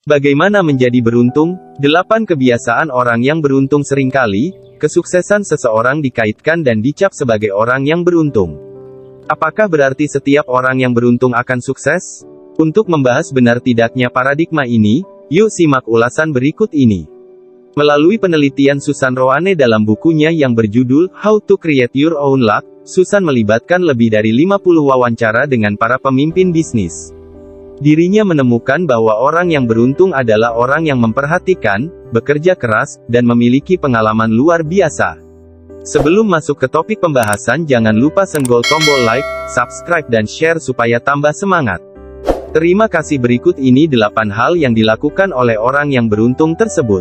Bagaimana menjadi beruntung? 8 kebiasaan orang yang beruntung. Seringkali, kesuksesan seseorang dikaitkan dan dicap sebagai orang yang beruntung. Apakah berarti setiap orang yang beruntung akan sukses? Untuk membahas benar tidaknya paradigma ini, yuk simak ulasan berikut ini. Melalui penelitian Susan Roane dalam bukunya yang berjudul How to Create Your Own Luck, Susan melibatkan lebih dari 50 wawancara dengan para pemimpin bisnis. Dirinya menemukan bahwa orang yang beruntung adalah orang yang memperhatikan, bekerja keras, dan memiliki pengalaman luar biasa. Sebelum masuk ke topik pembahasan, jangan lupa senggol tombol like, subscribe dan share supaya tambah semangat. Terima kasih. Berikut ini 8 hal yang dilakukan oleh orang yang beruntung tersebut.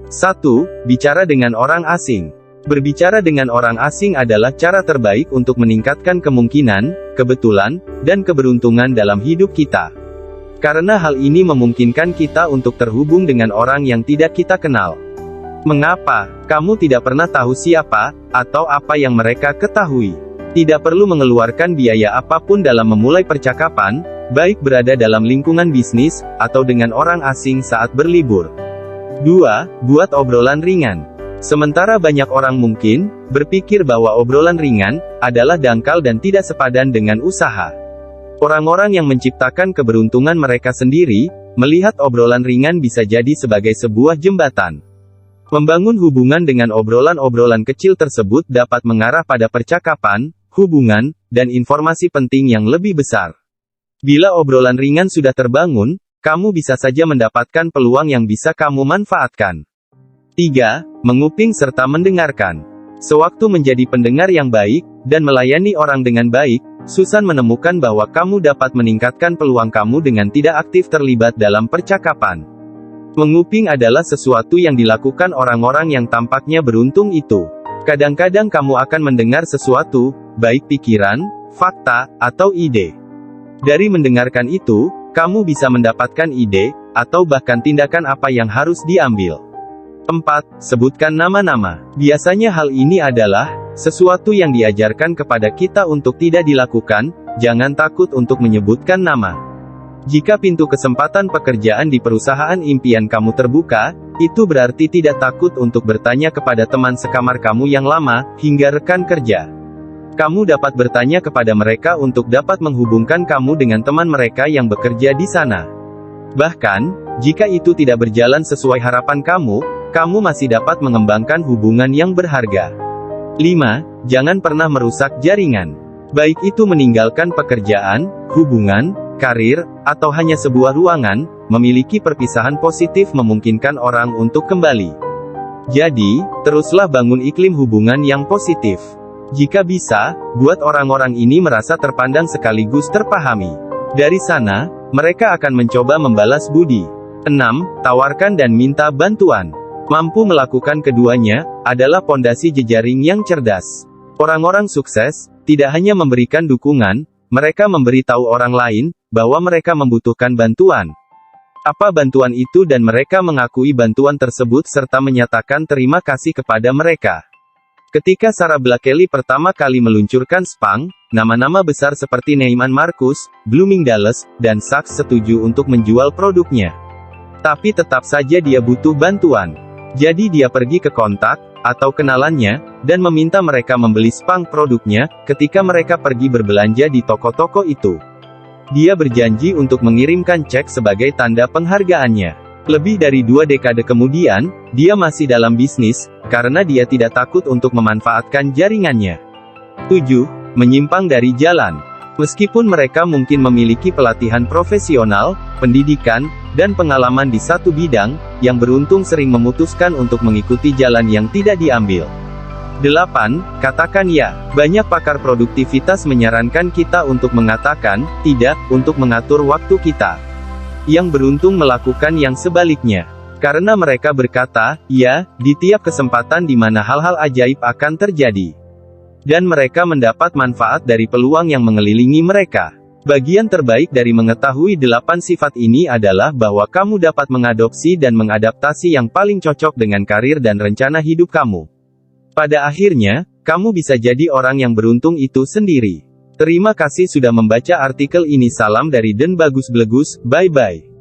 1. Bicara dengan orang asing. Berbicara dengan orang asing adalah cara terbaik untuk meningkatkan kemungkinan, kebetulan, dan keberuntungan dalam hidup kita. Karena hal ini memungkinkan kita untuk terhubung dengan orang yang tidak kita kenal. Mengapa? Kamu tidak pernah tahu siapa, atau apa yang mereka ketahui. Tidak perlu mengeluarkan biaya apapun dalam memulai percakapan, baik berada dalam lingkungan bisnis, atau dengan orang asing saat berlibur. 2. Buat obrolan ringan. Sementara banyak orang mungkin berpikir bahwa obrolan ringan adalah dangkal dan tidak sepadan dengan usaha. Orang-orang yang menciptakan keberuntungan mereka sendiri melihat obrolan ringan bisa jadi sebagai sebuah jembatan. Membangun hubungan dengan obrolan-obrolan kecil tersebut dapat mengarah pada percakapan, hubungan, dan informasi penting yang lebih besar. Bila obrolan ringan sudah terbangun, kamu bisa saja mendapatkan peluang yang bisa kamu manfaatkan. 3. Menguping serta mendengarkan. Sewaktu menjadi pendengar yang baik, dan melayani orang dengan baik, Susan menemukan bahwa kamu dapat meningkatkan peluang kamu dengan tidak aktif terlibat dalam percakapan. Menguping adalah sesuatu yang dilakukan orang-orang yang tampaknya beruntung itu. Kadang-kadang kamu akan mendengar sesuatu, baik pikiran, fakta, atau ide. Dari mendengarkan itu, kamu bisa mendapatkan ide, atau bahkan tindakan apa yang harus diambil. 4. Sebutkan nama-nama. Biasanya hal ini adalah sesuatu yang diajarkan kepada kita untuk tidak dilakukan. Jangan takut untuk menyebutkan nama. Jika pintu kesempatan pekerjaan di perusahaan impian kamu terbuka, itu berarti tidak takut untuk bertanya kepada teman sekamar kamu yang lama, hingga rekan kerja. Kamu dapat bertanya kepada mereka untuk dapat menghubungkan kamu dengan teman mereka yang bekerja di sana. Bahkan, jika itu tidak berjalan sesuai harapan kamu masih dapat mengembangkan hubungan yang berharga. 5. Jangan pernah merusak jaringan. Baik itu meninggalkan pekerjaan, hubungan, karir, atau hanya sebuah ruangan, memiliki perpisahan positif memungkinkan orang untuk kembali. Jadi, teruslah bangun iklim hubungan yang positif. Jika bisa, buat orang-orang ini merasa terpandang sekaligus terpahami. Dari sana, mereka akan mencoba membalas budi. 6. Tawarkan dan minta bantuan. Mampu melakukan keduanya, adalah pondasi jejaring yang cerdas. Orang-orang sukses, tidak hanya memberikan dukungan, mereka memberitahu orang lain, bahwa mereka membutuhkan bantuan. Apa bantuan itu dan mereka mengakui bantuan tersebut serta menyatakan terima kasih kepada mereka. Ketika Sarah Blakely pertama kali meluncurkan Spank, nama-nama besar seperti Neiman Marcus, Bloomingdale's, dan Saks setuju untuk menjual produknya. Tapi tetap saja dia butuh bantuan. Jadi dia pergi ke kontak, atau kenalannya, dan meminta mereka membeli Spank produknya, ketika mereka pergi berbelanja di toko-toko itu. Dia berjanji untuk mengirimkan cek sebagai tanda penghargaannya. Lebih dari 2 dekade kemudian, dia masih dalam bisnis, karena dia tidak takut untuk memanfaatkan jaringannya. 7. Menyimpang dari jalan. Meskipun mereka mungkin memiliki pelatihan profesional, pendidikan, dan pengalaman di satu bidang, yang beruntung sering memutuskan untuk mengikuti jalan yang tidak diambil. 8. Katakan ya. Banyak pakar produktivitas menyarankan kita untuk mengatakan tidak, untuk mengatur waktu kita. Yang beruntung melakukan yang sebaliknya. Karena mereka berkata, ya, di tiap kesempatan di mana hal-hal ajaib akan terjadi. Dan mereka mendapat manfaat dari peluang yang mengelilingi mereka. Bagian terbaik dari mengetahui 8 sifat ini adalah bahwa kamu dapat mengadopsi dan mengadaptasi yang paling cocok dengan karir dan rencana hidup kamu. Pada akhirnya, kamu bisa jadi orang yang beruntung itu sendiri. Terima kasih sudah membaca artikel ini. Salam dari Den Bagus Blegus, bye-bye.